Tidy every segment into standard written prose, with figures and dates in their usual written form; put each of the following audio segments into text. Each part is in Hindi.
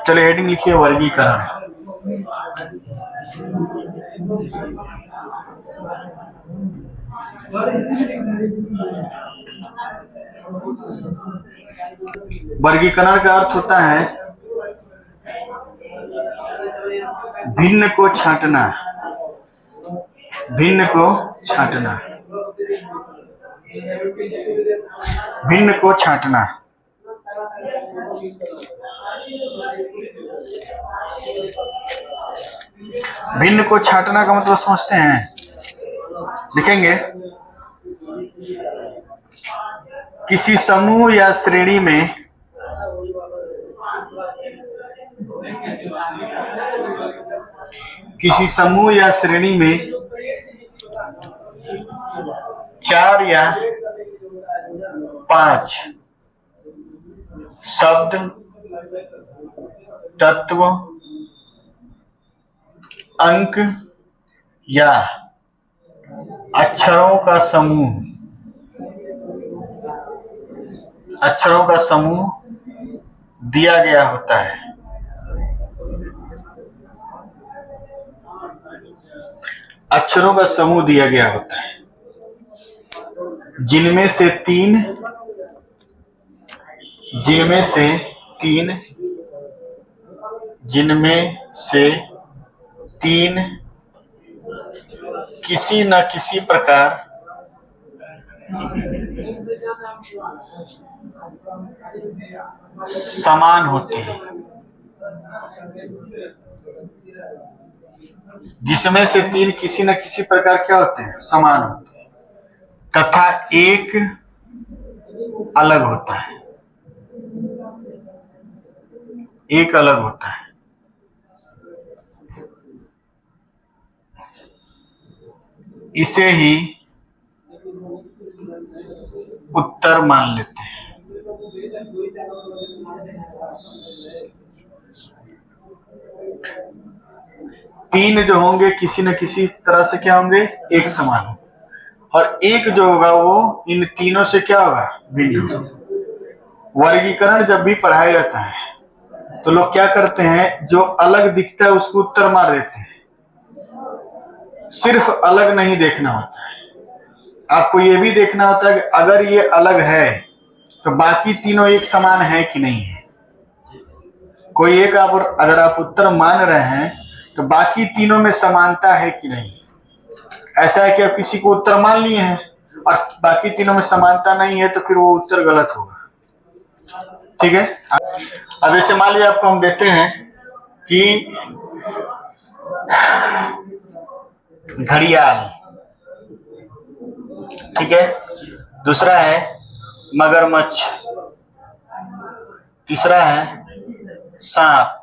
चलिए हेडिंग लिखिए वर्गीकरण। वर्गीकरण का अर्थ होता है भिन्न को छांटना, भिन्न को छांटना, भिन्न को छांटना। भिन्न को छांटना का मतलब समझते हैं? लिखेंगे किसी समूह या श्रेणी में किसी समूह या श्रेणी में 4 या 5 शब्द, तत्व, अंक या अक्षरों का समूह, अक्षरों का समूह दिया गया होता है। अक्षरों का समूह दिया गया होता है जिनमें से तीन किसी न किसी प्रकार समान होते हैं, जिसमें से तीन किसी न किसी प्रकार क्या होते हैं? समान होते हैं, तथा एक अलग होता है, एक अलग होता है। इसे ही उत्तर मान लेते हैं। तीन जो होंगे किसी न किसी तरह से क्या होंगे? एक समान हो, और एक जो होगा वो इन तीनों से क्या होगा? भिन्न। वर्गीकरण जब भी पढ़ाया जाता है तो लोग क्या करते हैं? जो अलग दिखता है उसको उत्तर मार देते हैं। सिर्फ अलग नहीं देखना होता है, आपको ये भी देखना होता है कि अगर ये अलग है तो बाकी तीनों एक समान है कि नहीं है। कोई एक अगर आप उत्तर मान रहे हैं तो बाकी तीनों में समानता है कि नहीं। ऐसा है कि आप किसी को उत्तर मान लिए हैं और बाकी तीनों में समानता नहीं है तो फिर वो उत्तर गलत होगा। ठीक है। अब ऐसे मान लीजिए आपको हम देते हैं कि घड़ियाल, ठीक है, दूसरा है मगरमच्छ, तीसरा है सांप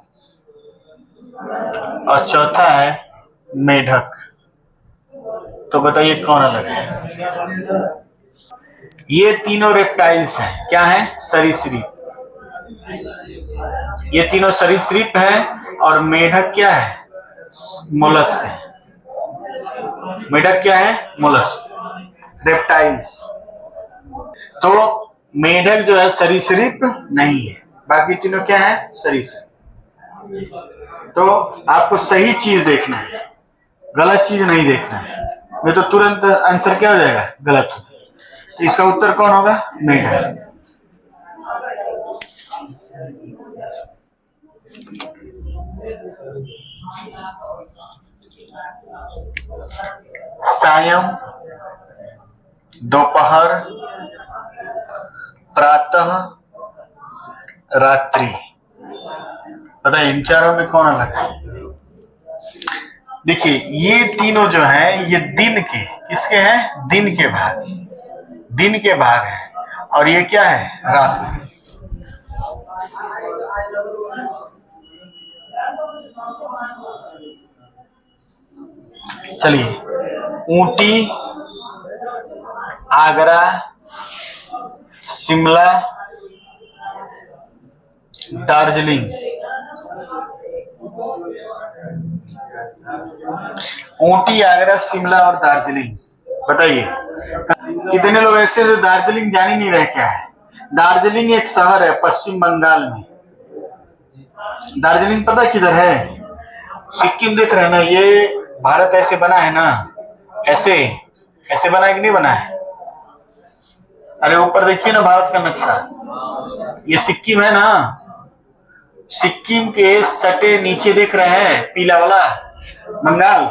और चौथा है मेढक। तो बताइए कौन अलग है? ये तीनों रेप्टाइल्स हैं। क्या है? सरीसृप। ये तीनों सरीसृप हैं और मेढक क्या है? मोलस्क है। मेढक क्या है? Mollusc, reptiles. तो मेढक जो है सरीसृप नहीं है, बाकी तीनों क्या है? सरीसृप। तो आपको सही चीज देखना है, गलत चीज नहीं देखना है, नहीं तो तुरंत आंसर क्या हो जाएगा? गलत हो। तो इसका उत्तर कौन होगा? मेढक। सायं, दोपहर, प्रातः, रात्रि। पता है इन चारों में कौन अलग है? देखिए ये तीनों जो हैं ये दिन के, किसके हैं? दिन के भाग, दिन के भाग हैं, और ये क्या है? रात में। चलिए, ऊटी, आगरा, शिमला, दार्जिलिंग। ऊटी, आगरा, शिमला और दार्जिलिंग। बताइए कितने लोग ऐसे जो दार्जिलिंग जान ही नहीं रहे क्या है? दार्जिलिंग एक शहर है पश्चिम बंगाल में। दार्जिलिंग पता किधर है? सिक्किम देख रहे हैं ना, ये भारत ऐसे बना है ना, ऐसे ऐसे बना है कि नहीं बना है? अरे ऊपर देखिए ना भारत का नक्शा, ये सिक्किम है ना, सिक्किम के सटे नीचे देख रहे हैं पीला वाला बंगाल,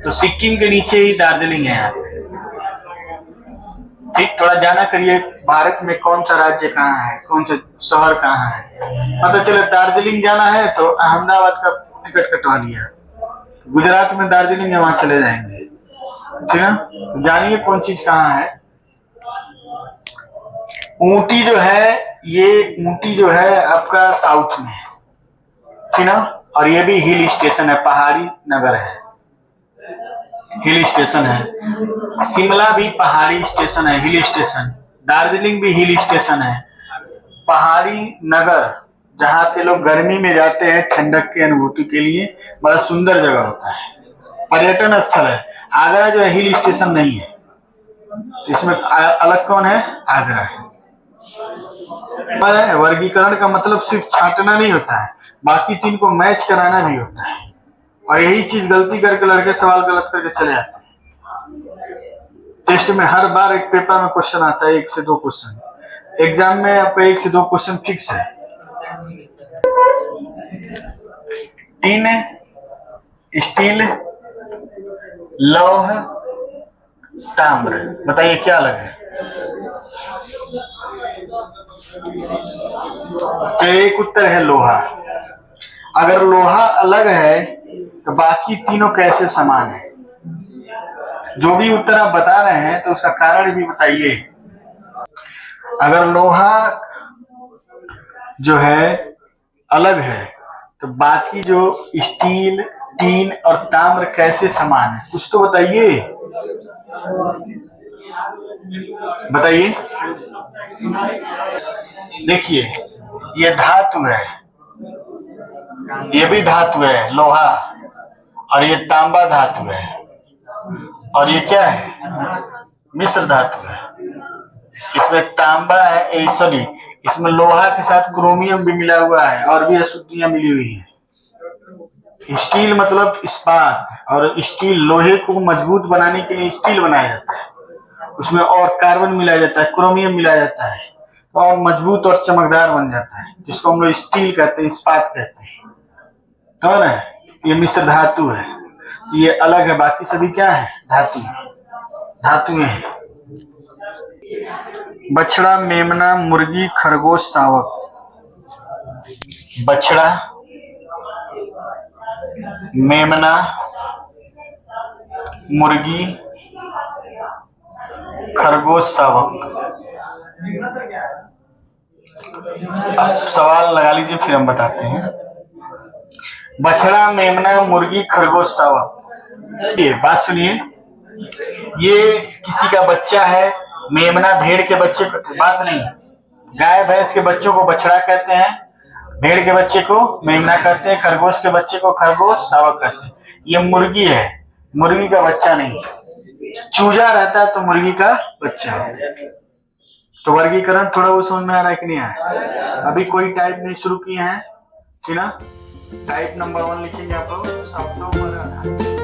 तो सिक्किम के नीचे ही दार्जिलिंग है यहाँ। ठीक, थोड़ा जाना करिए भारत में कौन सा राज्य कहाँ है, कौन सा शहर कहाँ है, पता चले दार्जिलिंग जाना है तो अहमदाबाद का टिकट कटवा लिया, गुजरात में दार्जिलिंग है वहां चले जाएंगे, ठीक है। तो जानिए कौन चीज कहाँ है। ऊटी जो है, ये ऊटी जो है आपका साउथ में है, ठीक ना, और ये भी हिल स्टेशन है, पहाड़ी नगर है, हिल स्टेशन है। शिमला भी पहाड़ी स्टेशन है, हिल स्टेशन। दार्जिलिंग भी हिल स्टेशन है, पहाड़ी नगर, जहाँ पे लोग गर्मी में जाते हैं ठंडक की अनुभूति के लिए, बड़ा सुंदर जगह होता है, पर्यटन स्थल है। आगरा जो है हिल स्टेशन नहीं है, इसमें अलग कौन है? आगरा है। वर्गीकरण का मतलब सिर्फ छांटना नहीं होता है, बाकी तीन को मैच कराना भी होता है, और यही चीज गलती करके लड़के सवाल गलत करके चले जाते हैं। टेस्ट में हर बार एक पेपर में क्वेश्चन आता है 1 से 2 क्वेश्चन, एग्जाम में आपका 1 से 2 क्वेश्चन फिक्स है। टीन, स्टील, लौह, ताम्र, बताइए क्या अलग है? तो एक उत्तर है लोहा। अगर लोहा अलग है तो बाकी तीनों कैसे समान है? जो भी उत्तर आप बता रहे हैं तो उसका कारण भी बताइए। अगर लोहा जो है अलग है तो बाकी जो स्टील, टीन और ताम्र कैसे समान है, कुछ तो बताइए, बताइए। देखिए ये धातु है, ये भी धातु है लोहा, और ये तांबा धातु है, और ये क्या है? मिश्र धातु है। इसमें तांबा है, सॉरी, इसमें लोहा के साथ क्रोमियम भी मिला हुआ है, और भी अशुद्धियां मिली हुई है। स्टील मतलब इस्पात, और स्टील लोहे को मजबूत बनाने के लिए स्टील बनाया जाता है, उसमें और कार्बन मिलाया जाता है, क्रोमियम मिलाया जाता है, और मजबूत और चमकदार बन जाता है, जिसको हम लोग स्टील कहते हैं, इस्पात कहते हैं, तो ना। ये मिश्र धातु है, ये अलग है, बाकी सभी क्या है? धातु, धातुएं हैं। बछड़ा, मेमना, मुर्गी, खरगोश, शावक। बछड़ा, मेमना, मुर्गी, खरगोश, शावक। अब सवाल लगा लीजिए, फिर हम बताते हैं। बछड़ा, मेमना, मुर्गी, खरगोश, शावक। ये बात सुनिए, ये किसी का बच्चा है। मेमना भेड़ के बच्चे को, बात नहीं, गाय भैंस के बच्चों को बछड़ा कहते हैं, भेड़ के बच्चे को मेमना कहते हैं, खरगोश के बच्चे को खरगोश, शावक कहते हैं। ये मुर्गी है, मुर्गी का बच्चा नहीं, चूजा रहता है तो मुर्गी का बच्चा है। तो वर्गीकरण थोड़ा वो समझ में आ रहा है कि नहीं आया? अभी कोई टाइप नहीं शुरू किए हैं, ठीक ना। टाइप नंबर 1 लिखेंगे आप लोग शब्दों पर आधारित।